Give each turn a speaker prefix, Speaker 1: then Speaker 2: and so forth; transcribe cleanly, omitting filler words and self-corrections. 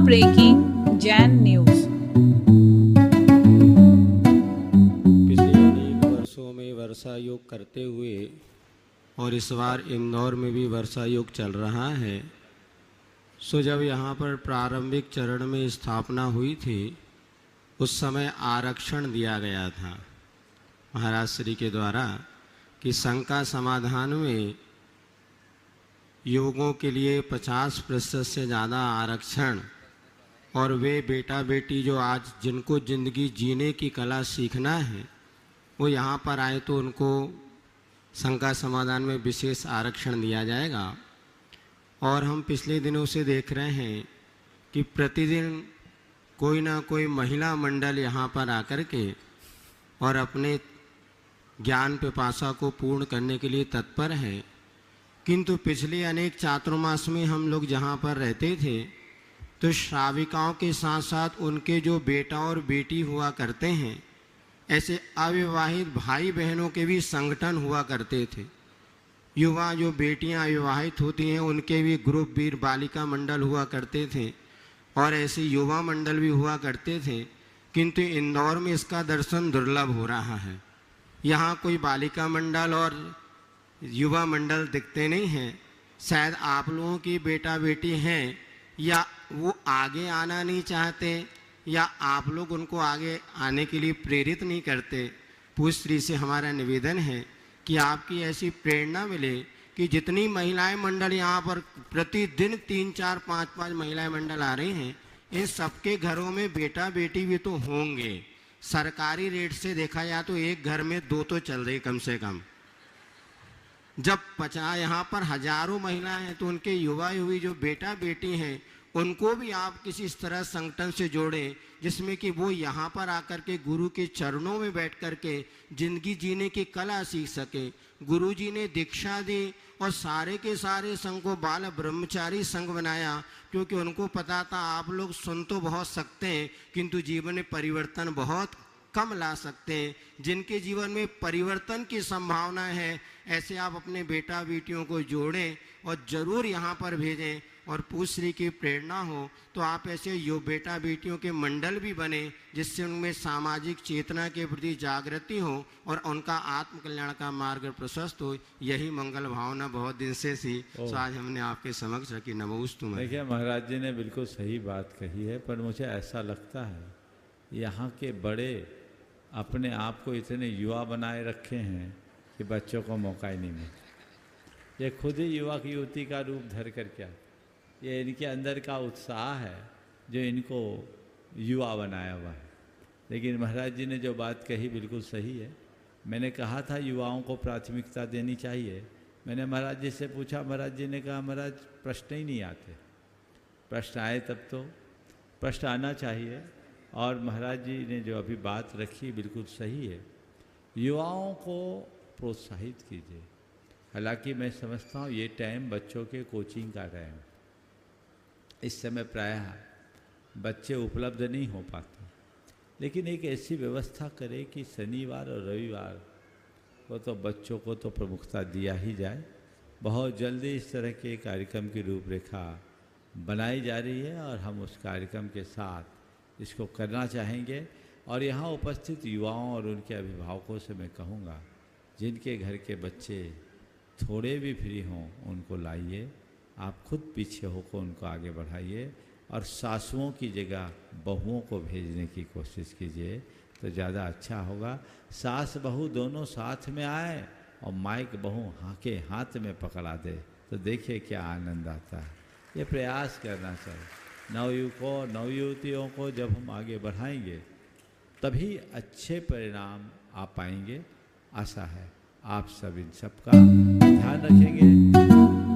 Speaker 1: Breaking Jain news.
Speaker 2: पिछले अनेक वर्षों में वर्षा योग करते हुए और इस बार इंदौर में भी वर्षा योग चल रहा है। सो जब यहाँ पर प्रारंभिक चरण में स्थापना हुई थी उस समय आरक्षण दिया गया था महाराज श्री के द्वारा कि शंका समाधान में योगों के लिए 50% से ज़्यादा आरक्षण, और वे बेटा बेटी जो आज जिनको ज़िंदगी जीने की कला सीखना है वो यहाँ पर आए तो उनको शंका समाधान में विशेष आरक्षण दिया जाएगा। और हम पिछले दिनों से देख रहे हैं कि प्रतिदिन कोई ना कोई महिला मंडल यहाँ पर आकर के और अपने ज्ञान पिपासा को पूर्ण करने के लिए तत्पर है। किंतु पिछले अनेक चातुर्मास में हम लोग जहाँ पर रहते थे तो श्राविकाओं के साथ साथ उनके जो बेटा और बेटी हुआ करते हैं, ऐसे अविवाहित भाई बहनों के भी संगठन हुआ करते थे। युवा जो बेटियां अविवाहित होती हैं उनके भी ग्रुप वीर बालिका मंडल हुआ करते थे और ऐसे युवा मंडल भी हुआ करते थे। किंतु इंदौर में इसका दर्शन दुर्लभ हो रहा है। यहाँ कोई बालिका मंडल और युवा मंडल दिखते नहीं हैं। शायद आप लोगों की बेटा बेटी हैं या वो आगे आना नहीं चाहते या आप लोग उनको आगे आने के लिए प्रेरित नहीं करते। पूज्य श्री से हमारा निवेदन है कि आपकी ऐसी प्रेरणा मिले कि जितनी महिलाएं मंडल यहाँ पर प्रतिदिन 3, 4, 5 महिलाएं मंडल आ रही हैं, इन सबके घरों में बेटा बेटी भी तो होंगे। सरकारी रेट से देखा जाए तो एक घर में 2 तो चल रही कम से कम। जब 50 यहाँ पर हजारों महिलाएं हैं तो उनके युवा युवी जो बेटा बेटी हैं उनको भी आप किसी इस तरह संगठन से जोड़ें जिसमें कि वो यहाँ पर आकर के गुरु के चरणों में बैठ कर के जिंदगी जीने की कला सीख सके। गुरु जी ने दीक्षा दी और सारे के सारे संघ को बाल ब्रह्मचारी संघ बनाया, क्योंकि उनको पता था आप लोग सुन तो बहुत सकते हैं किंतु जीवन में परिवर्तन बहुत कम ला सकते हैं। जिनके जीवन में परिवर्तन की संभावना है ऐसे आप अपने बेटा बेटियों को जोड़ें और ज़रूर यहाँ पर भेजें। और पूज्य श्री की प्रेरणा हो तो आप ऐसे यो बेटा बेटियों के मंडल भी बने जिससे उनमें सामाजिक चेतना के प्रति जागृति हो और उनका आत्म कल्याण का मार्ग प्रशस्त हो। यही मंगल भावना बहुत दिन से थी, तो आज हमने आपके समक्ष रखी। नमोस्तु।
Speaker 3: देखिए महाराज जी ने बिल्कुल सही बात कही है, पर मुझे ऐसा लगता है यहाँ के बड़े अपने आप को इतने युवा बनाए रखे हैं कि बच्चों को मौका ही नहीं मिलता। ये खुद ही युवा की युवती का रूप धर कर क्या, ये इनके अंदर का उत्साह है जो इनको युवा बनाया हुआ है। लेकिन महाराज जी ने जो बात कही बिल्कुल सही है। मैंने कहा था युवाओं को प्राथमिकता देनी चाहिए। मैंने महाराज जी से पूछा, महाराज जी ने कहा महाराज प्रश्न ही नहीं आते। प्रश्न आए तब तो प्रश्न आना चाहिए। और महाराज जी ने जो अभी बात रखी बिल्कुल सही है। युवाओं को प्रोत्साहित कीजिए। हालांकि मैं समझता हूँ ये टाइम बच्चों के कोचिंग का टाइम, इस समय प्रायः बच्चे उपलब्ध नहीं हो पाते, लेकिन एक ऐसी व्यवस्था करें कि शनिवार और रविवार को तो बच्चों को तो प्रमुखता दिया ही जाए। बहुत जल्दी इस तरह के कार्यक्रम की रूपरेखा बनाई जा रही है और हम उस कार्यक्रम के साथ इसको करना चाहेंगे। और यहाँ उपस्थित युवाओं और उनके अभिभावकों से मैं कहूँगा, जिनके घर के बच्चे थोड़े भी फ्री हों उनको लाइए, आप खुद पीछे होकर उनको आगे बढ़ाइए और सासुओं की जगह बहुओं को भेजने की कोशिश कीजिए तो ज़्यादा अच्छा होगा। सास बहू दोनों साथ में आए और माइक बहू के हाथ में पकड़ा दे तो देखिए क्या आनंद आता है। ये प्रयास करना चाहिए। नवयुवकों नवयुवतियों को जब हम आगे बढ़ाएंगे तभी अच्छे परिणाम आ पाएंगे। आशा है आप सब इन सब का ध्यान रखेंगे।